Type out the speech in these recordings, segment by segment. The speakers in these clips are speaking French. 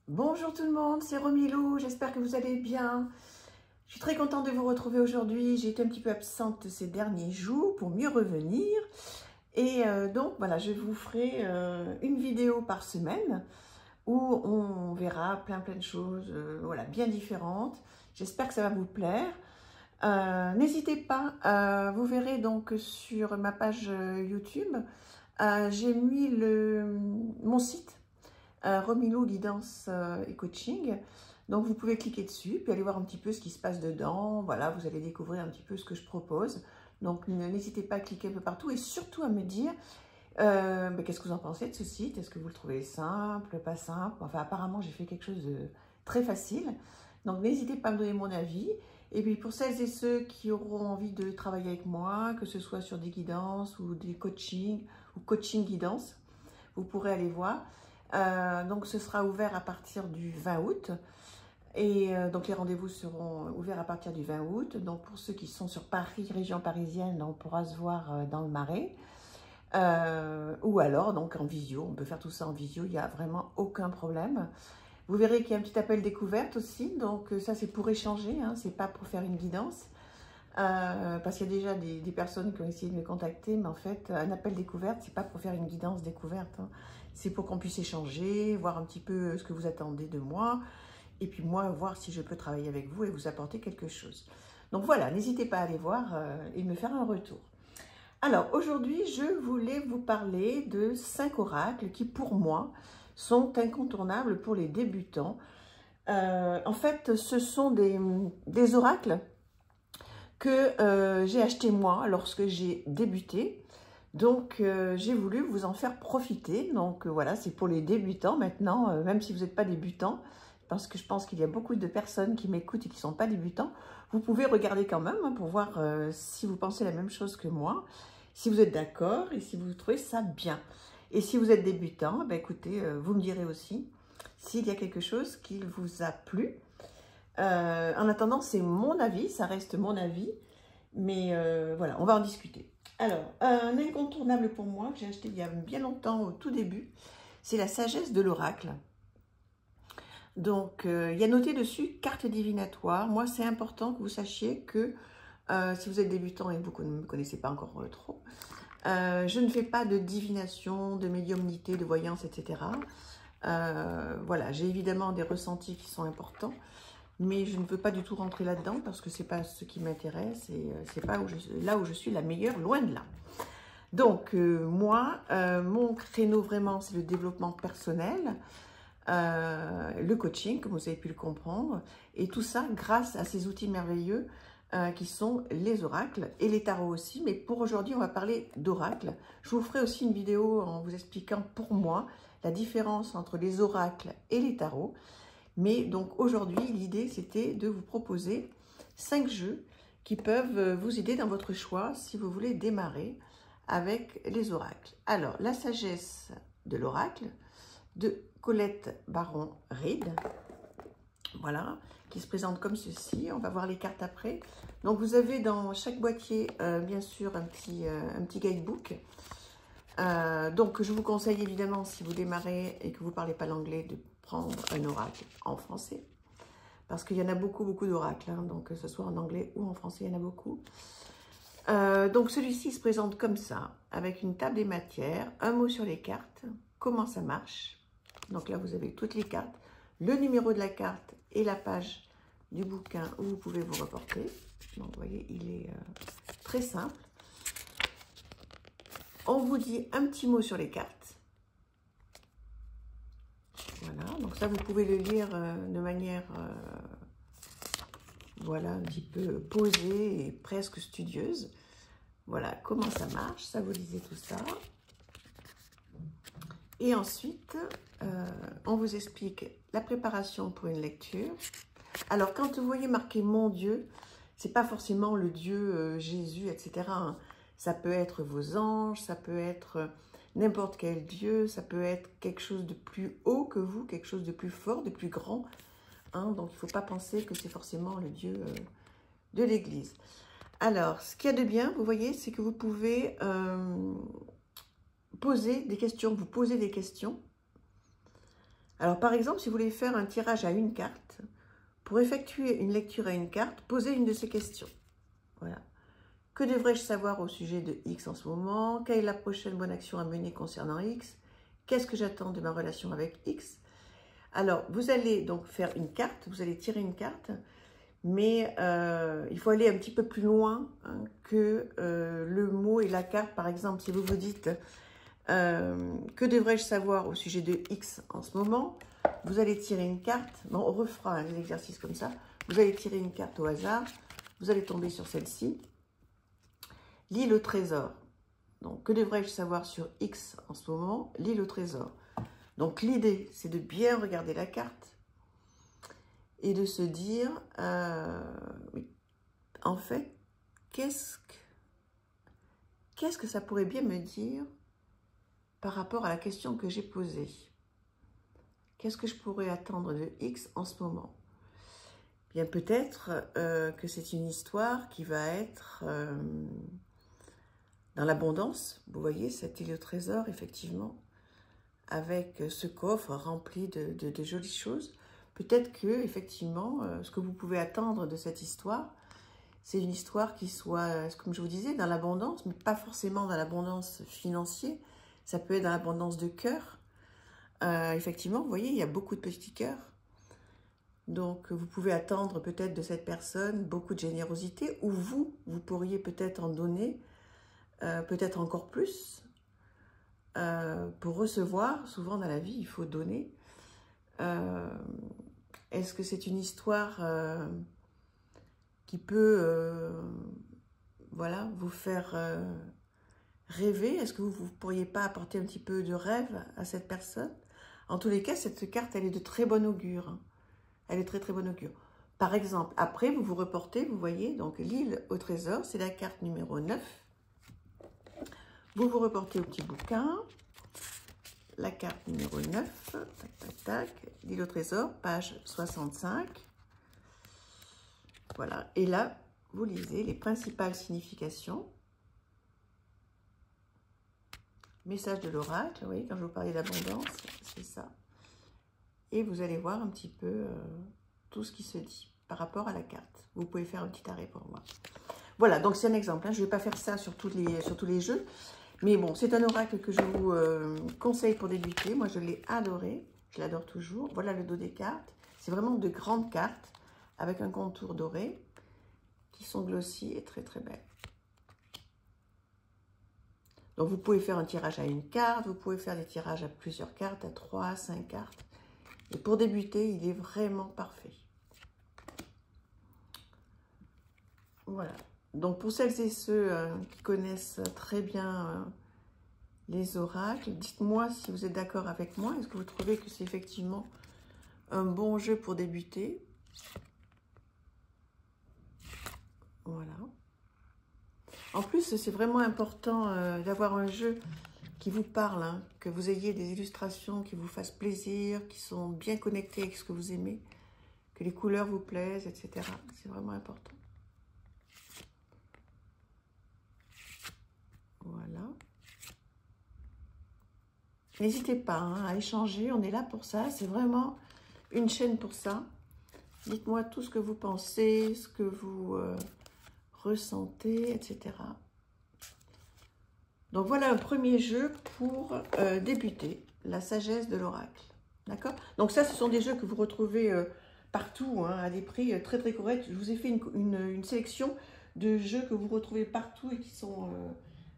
Bonjour tout le monde, c'est Romilou, j'espère que vous allez bien. Je suis très contente de vous retrouver aujourd'hui. J'ai été un petit peu absente ces derniers jours pour mieux revenir. Et donc voilà, je vous ferai une vidéo par semaine où on verra plein de choses voilà, bien différentes. J'espère que ça va vous plaire. N'hésitez pas, vous verrez donc sur ma page YouTube, j'ai mis mon site. Romilou Guidance et Coaching. Donc vous pouvez cliquer dessus, puis aller voir un petit peu ce qui se passe dedans. Voilà, vous allez découvrir un petit peu ce que je propose. Donc n'hésitez pas à cliquer un peu partout et surtout à me dire qu'est-ce que vous en pensez de ce site. Est-ce que vous le trouvez simple, pas simple? Enfin apparemment j'ai fait quelque chose de très facile. Donc n'hésitez pas à me donner mon avis. Et puis pour celles et ceux qui auront envie de travailler avec moi, que ce soit sur des guidances ou des coachings ou coaching guidance, vous pourrez aller voir. Donc ce sera ouvert à partir du 20 août et donc les rendez-vous seront ouverts à partir du 20 août. Donc pour ceux qui sont sur Paris, région parisienne, on pourra se voir dans le Marais ou alors donc en visio. On peut faire tout ça en visio, il n'y a vraiment aucun problème. Vous verrez qu'il y a un petit appel découverte aussi, donc ça c'est pour échanger, hein, c'est pas pour faire une guidance. Parce qu'il y a déjà des personnes qui ont essayé de me contacter, mais en fait, un appel découverte, c'est pas pour faire une guidance découverte, hein. C'est pour qu'on puisse échanger, voir un petit peu ce que vous attendez de moi, et puis moi, voir si je peux travailler avec vous et vous apporter quelque chose. Donc voilà, n'hésitez pas à aller voir et me faire un retour. Alors, aujourd'hui, je voulais vous parler de 5 oracles qui, pour moi, sont incontournables pour les débutants. En fait, ce sont des oracles que j'ai acheté moi lorsque j'ai débuté. Donc, j'ai voulu vous en faire profiter. Donc, voilà, c'est pour les débutants maintenant, même si vous n'êtes pas débutant, parce que je pense qu'il y a beaucoup de personnes qui m'écoutent et qui ne sont pas débutants. Vous pouvez regarder quand même hein, pour voir si vous pensez la même chose que moi, si vous êtes d'accord et si vous trouvez ça bien. Et si vous êtes débutant, ben, écoutez, vous me direz aussi s'il y a quelque chose qui vous a plu. En attendant, c'est mon avis, ça reste mon avis, mais voilà, on va en discuter. Alors, un incontournable pour moi, que j'ai acheté il y a bien longtemps, au tout début, c'est la sagesse de l'oracle. Donc, il y a noté dessus, carte divinatoire. Moi, c'est important que vous sachiez que si vous êtes débutant et que vous ne me connaissez pas encore trop, je ne fais pas de divination, de médiumnité, de voyance, etc. Voilà, j'ai évidemment des ressentis qui sont importants, mais je ne veux pas du tout rentrer là-dedans parce que c'est pas ce qui m'intéresse et c'est pas là où je suis la meilleure, loin de là. Donc, moi, mon créneau vraiment, c'est le développement personnel, le coaching, comme vous avez pu le comprendre, et tout ça grâce à ces outils merveilleux qui sont les oracles et les tarots aussi. Mais pour aujourd'hui, on va parler d'oracles. Je vous ferai aussi une vidéo en vous expliquant pour moi la différence entre les oracles et les tarots. Mais donc aujourd'hui, l'idée, c'était de vous proposer 5 jeux qui peuvent vous aider dans votre choix si vous voulez démarrer avec les oracles. Alors, la sagesse de l'oracle de Colette Baron-Reid, voilà, qui se présente comme ceci. On va voir les cartes après. Donc, vous avez dans chaque boîtier, bien sûr, un petit guidebook. Donc, je vous conseille évidemment, si vous démarrez et que vous ne parlez pas l'anglais, de prendre un oracle en français. Parce qu'il y en a beaucoup d'oracles. Hein, donc, que ce soit en anglais ou en français, il y en a beaucoup. Donc, celui-ci se présente comme ça, avec une table des matières, un mot sur les cartes, comment ça marche. Donc là, vous avez toutes les cartes, le numéro de la carte et la page du bouquin où vous pouvez vous reporter. Donc, vous voyez, il est très simple. On vous dit un petit mot sur les cartes. Voilà, donc ça, vous pouvez le lire de manière, voilà, un petit peu posée et presque studieuse. Voilà, comment ça marche, ça vous lisez tout ça. Et ensuite, on vous explique la préparation pour une lecture. Alors, quand vous voyez marqué « Mon Dieu », c'est pas forcément le Dieu Jésus, etc. Hein. Ça peut être vos anges, ça peut être n'importe quel Dieu, ça peut être quelque chose de plus haut que vous, quelque chose de plus fort, de plus grand. Hein. Donc, il ne faut pas penser que c'est forcément le Dieu de l'Église. Alors, ce qu'il y a de bien, vous voyez, c'est que vous pouvez poser des questions, vous posez des questions Alors, par exemple, si vous voulez faire un tirage à une carte, pour effectuer une lecture à une carte, posez une de ces questions. Voilà. Que devrais-je savoir au sujet de X en ce moment? Quelle est la prochaine bonne action à mener concernant X? Qu'est-ce que j'attends de ma relation avec X? Alors, vous allez donc faire une carte, vous allez tirer une carte, mais il faut aller un petit peu plus loin hein, que le mot et la carte. Par exemple, si vous vous dites que devrais-je savoir au sujet de X en ce moment, vous allez tirer une carte. Bon, on refera l'exercice comme ça. Vous allez tirer une carte au hasard. Vous allez tomber sur celle-ci. L'île au trésor. Donc, que devrais-je savoir sur X en ce moment? L'île au trésor. Donc, l'idée, c'est de bien regarder la carte et de se dire, en fait, qu'est-ce que ça pourrait bien me dire par rapport à la question que j'ai posée? Qu'est-ce que je pourrais attendre de X en ce moment? Bien, peut-être que c'est une histoire qui va être dans l'abondance. Vous voyez, cette île au trésor, effectivement, avec ce coffre rempli de jolies choses. Peut-être que, effectivement, ce que vous pouvez attendre de cette histoire, c'est une histoire qui soit, comme je vous disais, dans l'abondance, mais pas forcément dans l'abondance financière. Ça peut être dans l'abondance de cœur. Effectivement, vous voyez, il y a beaucoup de petits cœurs. Donc, vous pouvez attendre peut-être de cette personne beaucoup de générosité, ou vous pourriez peut-être en donner, peut-être encore plus. Pour recevoir, souvent dans la vie, il faut donner. Est-ce que c'est une histoire qui peut voilà, vous faire rêver? Est-ce que vous ne pourriez pas apporter un petit peu de rêve à cette personne? En tous les cas, cette carte, elle est de très bon augure. Elle est très très bonne augure. Par exemple, après, vous vous reportez, vous voyez, donc l'île au trésor, c'est la carte numéro 9. Vous vous reportez au petit bouquin. La carte numéro 9, tac, tac, tac, l'île au trésor, page 65. Voilà, et là, vous lisez les principales significations. Message de l'oracle, vous voyez, quand je vous parlais d'abondance, c'est ça. Et vous allez voir un petit peu tout ce qui se dit par rapport à la carte. Vous pouvez faire un petit arrêt pour moi. Voilà, donc c'est un exemple. Hein. Je ne vais pas faire ça sur tous les jeux. Mais bon, c'est un oracle que je vous conseille pour débuter. Moi, je l'ai adoré. Je l'adore toujours. Voilà le dos des cartes. C'est vraiment de grandes cartes avec un contour doré qui sont glossy et très très belles. Donc, vous pouvez faire un tirage à une carte. Vous pouvez faire des tirages à plusieurs cartes, à 3, 5 cartes. Et pour débuter, il est vraiment parfait. Voilà. Donc, pour celles et ceux qui connaissent très bien les oracles, dites-moi si vous êtes d'accord avec moi. Est-ce que vous trouvez que c'est effectivement un bon jeu pour débuter? Voilà. En plus, c'est vraiment important d'avoir un jeu qui vous parle, hein, que vous ayez des illustrations qui vous fassent plaisir, qui sont bien connectées avec ce que vous aimez, que les couleurs vous plaisent, etc. C'est vraiment important. Voilà. N'hésitez pas hein, à échanger, on est là pour ça. C'est vraiment une chaîne pour ça. Dites-moi tout ce que vous pensez, ce que vous ressentez, etc. Donc voilà un premier jeu pour débuter, la sagesse de l'oracle. D'accord? Donc ça, ce sont des jeux que vous retrouvez partout, hein, à des prix très très corrects. Je vous ai fait une sélection de jeux que vous retrouvez partout et qui sont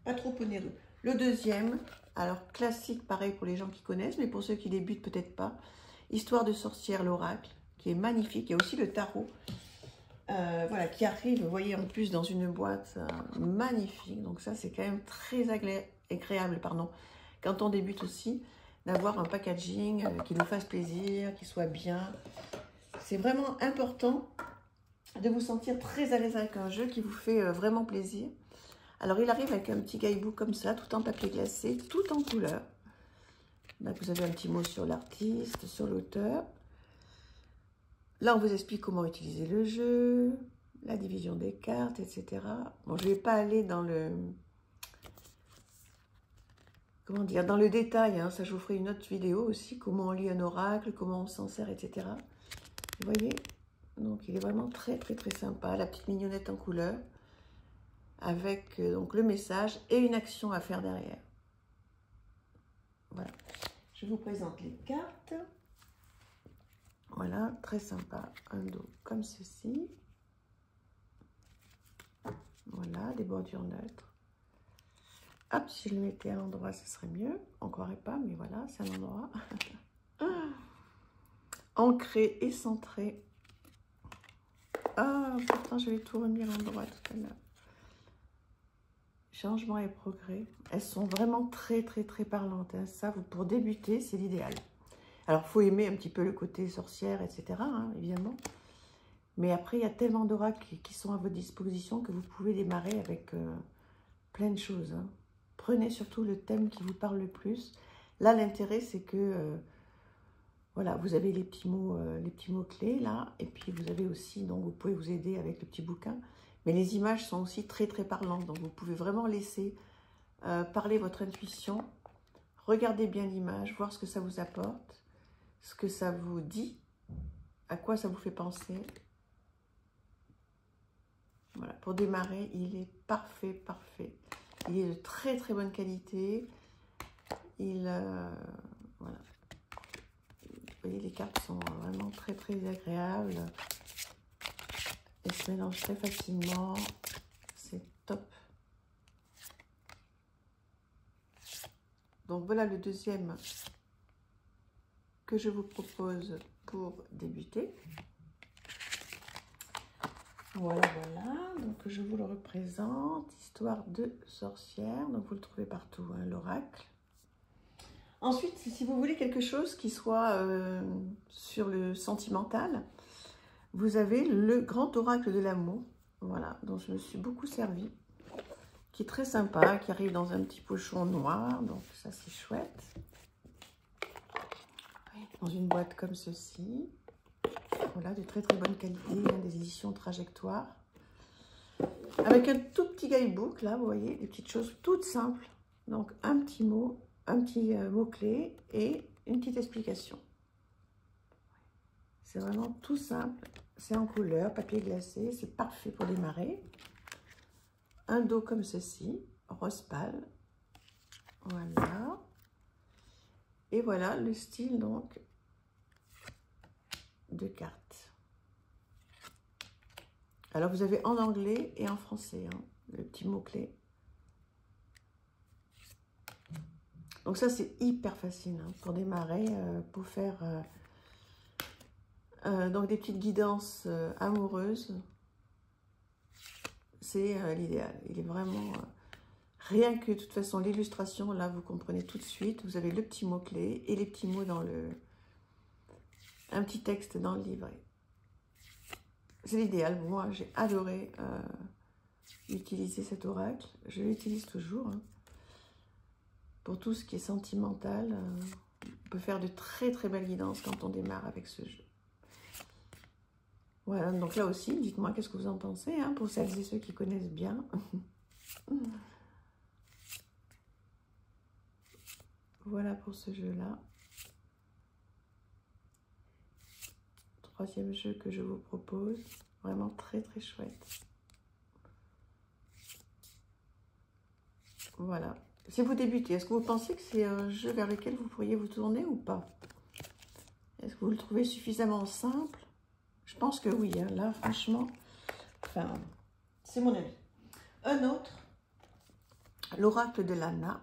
pas trop onéreux. Le deuxième, alors classique, pareil pour les gens qui connaissent, mais pour ceux qui débutent peut-être pas. Histoire de sorcière, l'oracle, qui est magnifique. Il y a aussi le tarot, voilà, qui arrive, vous voyez, en plus dans une boîte magnifique. Donc ça, c'est quand même très agréable, pardon, quand on débute aussi, d'avoir un packaging qui nous fasse plaisir, qui soit bien. C'est vraiment important de vous sentir très à l'aise avec un jeu qui vous fait vraiment plaisir. Alors, il arrive avec un petit guidebook comme ça, tout en papier glacé, tout en couleur. Donc, vous avez un petit mot sur l'artiste, sur l'auteur. Là, on vous explique comment utiliser le jeu, la division des cartes, etc. Bon, je ne vais pas aller dans le... comment dire, dans le détail, hein, ça je vous ferai une autre vidéo aussi, comment on lit un oracle, comment on s'en sert, etc. Vous voyez? Donc il est vraiment très très très sympa, la petite mignonnette en couleur, avec donc le message et une action à faire derrière. Voilà, je vous présente les cartes. Voilà, très sympa, un dos comme ceci. Voilà, des bordures neutres. Hop, si je le mettais à l'endroit, ce serait mieux. On ne croirait pas, mais voilà, c'est un endroit. Ancré et centré. Ah, pourtant, je vais tout remis à l'endroit tout à l'heure. Changement et progrès. Elles sont vraiment très, très, très parlantes. Hein. Ça, pour débuter, c'est l'idéal. Alors, il faut aimer un petit peu le côté sorcière, etc., hein, évidemment. Mais après, il y a tellement d'oracles qui sont à votre disposition que vous pouvez démarrer avec plein de choses. Hein. Prenez surtout le thème qui vous parle le plus. Là, l'intérêt, c'est que voilà, vous avez les petits mots clés là, et puis vous avez aussi, donc vous pouvez vous aider avec le petit bouquin. Mais les images sont aussi très très parlantes, donc vous pouvez vraiment laisser parler votre intuition. Regardez bien l'image, voir ce que ça vous apporte, ce que ça vous dit, à quoi ça vous fait penser. Voilà, pour démarrer, il est parfait, parfait. Il est de très très bonne qualité. Voilà. Vous voyez, les cartes sont vraiment très très agréables. Elles se mélangent très facilement. C'est top. Donc voilà le deuxième que je vous propose pour débuter. Voilà, voilà. Donc je vous le représente. Histoire de sorcière. Donc vous le trouvez partout, hein, l'oracle. Ensuite, si vous voulez quelque chose qui soit sur le sentimental, vous avez le grand oracle de l'amour, voilà, dont je me suis beaucoup servi, qui est très sympa, qui arrive dans un petit pochon noir, donc ça c'est chouette. Dans une boîte comme ceci, voilà, de très très bonne qualité, hein, des éditions Trajectoire. Avec un tout petit guidebook, là, vous voyez, des petites choses toutes simples, donc un petit mot mot-clé et une petite explication. C'est vraiment tout simple. C'est en couleur, papier glacé. C'est parfait pour démarrer. Un dos comme ceci, rose pâle. Voilà. Et voilà le style donc de carte. Alors vous avez en anglais et en français, hein, le petit mot-clé. Donc ça, c'est hyper facile hein, pour démarrer, pour faire donc des petites guidances amoureuses. C'est l'idéal. Il est vraiment... rien que, de toute façon, l'illustration, là, vous comprenez tout de suite. Vous avez le petit mot-clé et les petits mots dans le... un petit texte dans le livret. C'est l'idéal. Moi, j'ai adoré utiliser cet oracle. Je l'utilise toujours, hein. Pour tout ce qui est sentimental, on peut faire de très très belles guidances quand on démarre avec ce jeu. Voilà, donc là aussi, dites-moi qu'est-ce que vous en pensez, hein, pour celles et ceux qui connaissent bien. Voilà pour ce jeu-là. Troisième jeu que je vous propose, vraiment très très chouette. Voilà. Si vous débutez, est-ce que vous pensez que c'est un jeu vers lequel vous pourriez vous tourner ou pas? Est-ce que vous le trouvez suffisamment simple? Je pense que oui, hein. Là, franchement, enfin, c'est mon avis. Un autre, l'oracle de Lana.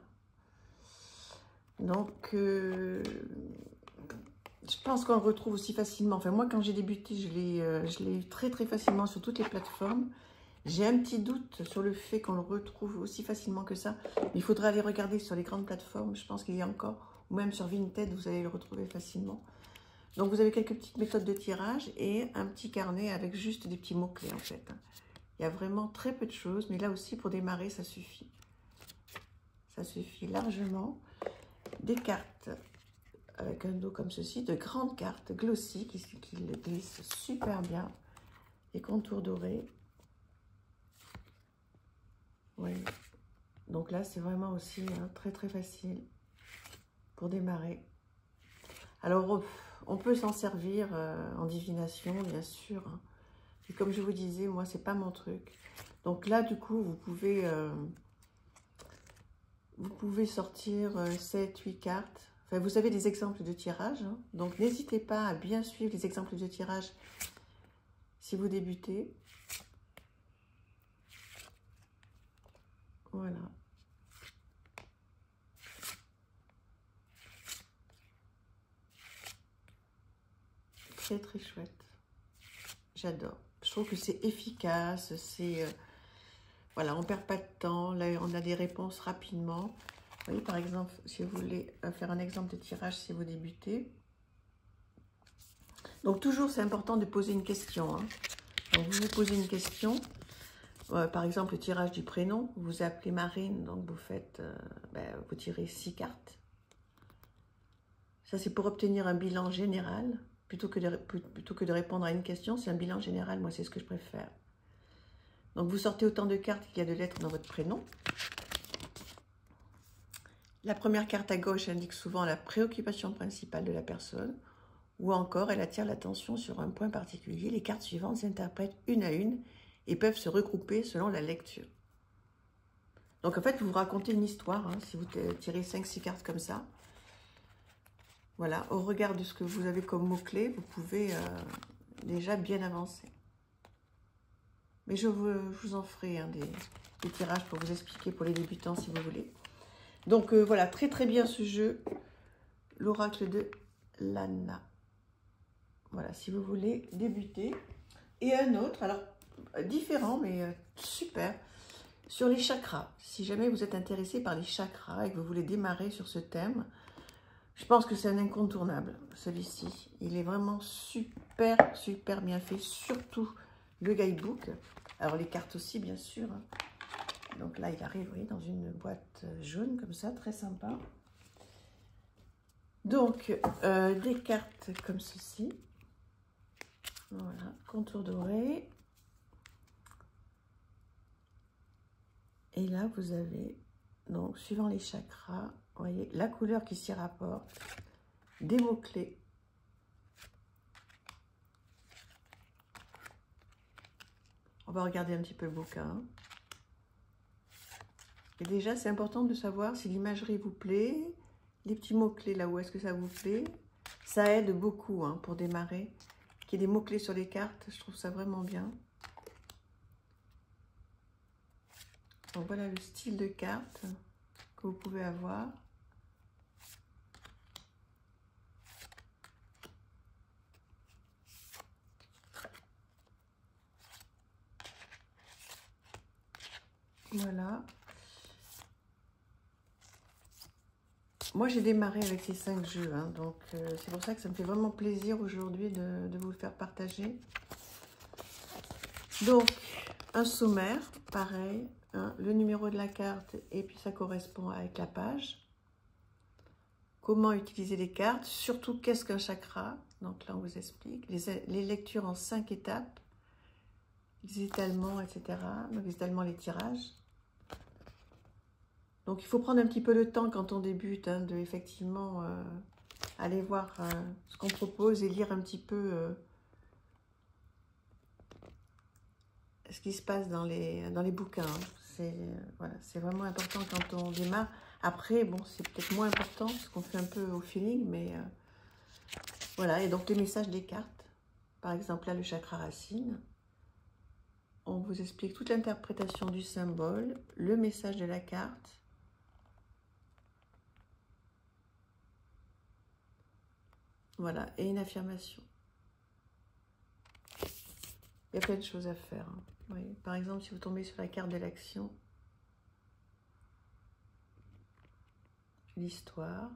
Donc, je pense qu'on le retrouve aussi facilement. Enfin, moi, quand j'ai débuté, je l'ai eu très, très facilement sur toutes les plateformes. J'ai un petit doute sur le fait qu'on le retrouve aussi facilement que ça. Mais il faudra aller regarder sur les grandes plateformes. Je pense qu'il y a encore, ou même sur Vinted, vous allez le retrouver facilement. Donc, vous avez quelques petites méthodes de tirage et un petit carnet avec juste des petits mots-clés, en fait. Il y a vraiment très peu de choses, mais là aussi, pour démarrer, ça suffit. Ça suffit largement. Des cartes avec un dos comme ceci, de grandes cartes glossy qui glissent super bien. Les contours dorés. Oui. Donc là, c'est vraiment aussi hein, très très facile pour démarrer. Alors, on peut s'en servir en divination, bien sûr. Et comme je vous disais, moi, c'est pas mon truc. Donc là, du coup, vous pouvez sortir 7, 8 cartes. Enfin, vous avez des exemples de tirage. Hein. Donc, n'hésitez pas à bien suivre les exemples de tirage si vous débutez. Voilà. Très, très chouette. J'adore. Je trouve que c'est efficace. C'est... voilà, on ne perd pas de temps. Là, on a des réponses rapidement. Vous voyez, par exemple, si vous voulez faire un exemple de tirage si vous débutez. Donc, toujours, c'est important de poser une question. Hein. Donc, vous vous posez une question. Par exemple, le tirage du prénom. Vous vous appelez Marine, donc vous faites... vous tirez 6 cartes. Ça, c'est pour obtenir un bilan général. Plutôt que de répondre à une question, c'est un bilan général. Moi, c'est ce que je préfère. Donc, vous sortez autant de cartes qu'il y a de lettres dans votre prénom. La première carte à gauche indique souvent la préoccupation principale de la personne, ou encore elle attire l'attention sur un point particulier. Les cartes suivantes s'interprètent une à une et peuvent se regrouper selon la lecture. Donc, en fait, vous vous racontez une histoire, hein, si vous tirez 5-6 cartes comme ça. Voilà, au regard de ce que vous avez comme mots-clés, vous pouvez déjà bien avancer. Mais je vous en ferai hein, des tirages pour vous expliquer pour les débutants si vous voulez. Donc voilà, très très bien ce jeu, l'oracle de Lana. Voilà, si vous voulez débuter. Et un autre, alors différent mais super, sur les chakras. Si jamais vous êtes intéressé par les chakras et que vous voulez démarrer sur ce thème, je pense que c'est un incontournable, celui-ci. Il est vraiment super, super bien fait, surtout le guidebook. Alors, les cartes aussi, bien sûr. Donc là, il arrive, oui, dans une boîte jaune, comme ça, très sympa. Donc, des cartes comme ceci. Voilà, contour doré. Et là, vous avez, donc, suivant les chakras, vous voyez, la couleur qui s'y rapporte, des mots-clés. On va regarder un petit peu le bouquin. Et déjà, c'est important de savoir si l'imagerie vous plaît, les petits mots-clés là où est-ce que ça vous plaît. Ça aide beaucoup hein, pour démarrer. Qu'il y ait des mots-clés sur les cartes, je trouve ça vraiment bien. Donc voilà le style de carte que vous pouvez avoir. Voilà. Moi, j'ai démarré avec ces 5 jeux, hein, donc c'est pour ça que ça me fait vraiment plaisir aujourd'hui de vous le faire partager. Donc, un sommaire, pareil, hein, le numéro de la carte et puis ça correspond avec la page. Comment utiliser les cartes, surtout qu'est-ce qu'un chakra. Donc là, on vous explique. Les lectures en 5 étapes, les étalements, etc. Donc les étalements, les tirages. Donc, il faut prendre un petit peu le temps quand on débute, hein, de effectivement aller voir ce qu'on propose et lire un petit peu ce qui se passe dans les bouquins. Voilà, c'est vraiment important quand on démarre. Après, bon, c'est peut-être moins important parce qu'on fait un peu au feeling, mais voilà. Et donc, les messages des cartes. Par exemple, là, le chakra racine. On vous explique toute l'interprétation du symbole, le message de la carte. Voilà, et une affirmation. Il y a plein de choses à faire. Hein. Oui. Par exemple, si vous tombez sur la carte de l'action, l'histoire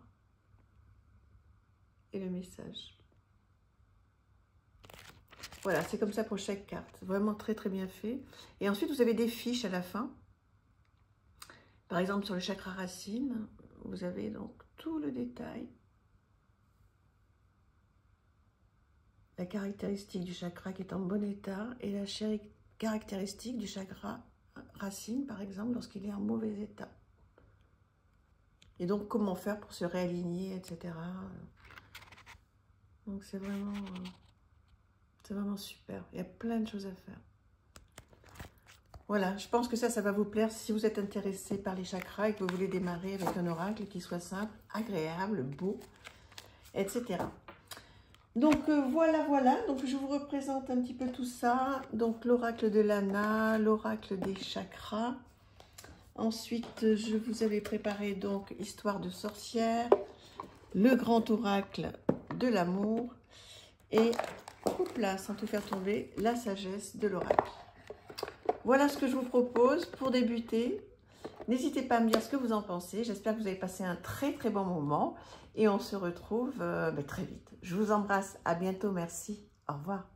et le message. Voilà, c'est comme ça pour chaque carte. Vraiment très très bien fait. Et ensuite, vous avez des fiches à la fin. Par exemple, sur le chakra racine, vous avez donc tout le détail. La caractéristique du chakra qui est en bon état et la caractéristique du chakra racine, par exemple, lorsqu'il est en mauvais état. Et donc, comment faire pour se réaligner, etc. Donc, c'est vraiment super. Il y a plein de choses à faire. Voilà, je pense que ça va vous plaire si vous êtes intéressé par les chakras et que vous voulez démarrer avec un oracle qui soit simple, agréable, beau, etc. Donc voilà, donc je vous représente un petit peu tout ça. Donc l'oracle de l'Anna, l'oracle des chakras. Ensuite, je vous avais préparé donc Histoire de sorcière, le grand oracle de l'amour et, hop là, sans tout faire tomber, la sagesse de l'oracle. Voilà ce que je vous propose pour débuter. N'hésitez pas à me dire ce que vous en pensez. J'espère que vous avez passé un très très bon moment et on se retrouve très vite. Je vous embrasse. À bientôt. Merci. Au revoir.